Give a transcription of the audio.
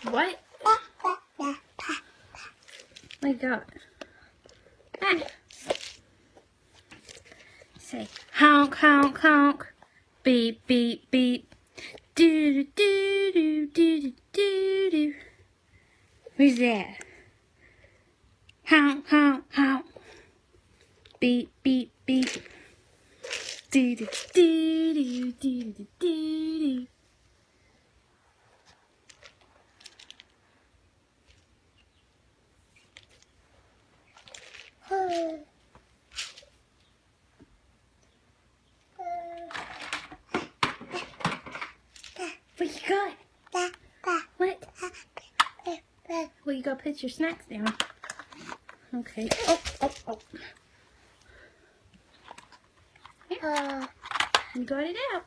What? What you got? Ah. Say honk, honk, honk. Beep, beep, beep. Do, do, do, do, do, do, do. Who's that? Honk, honk, honk. Beep, beep, beep. Do, do, do, do, do, do, do. What you got? What? Well, you gotta put your snacks down. Okay. Oh, oh, oh. Yeah. You got it out.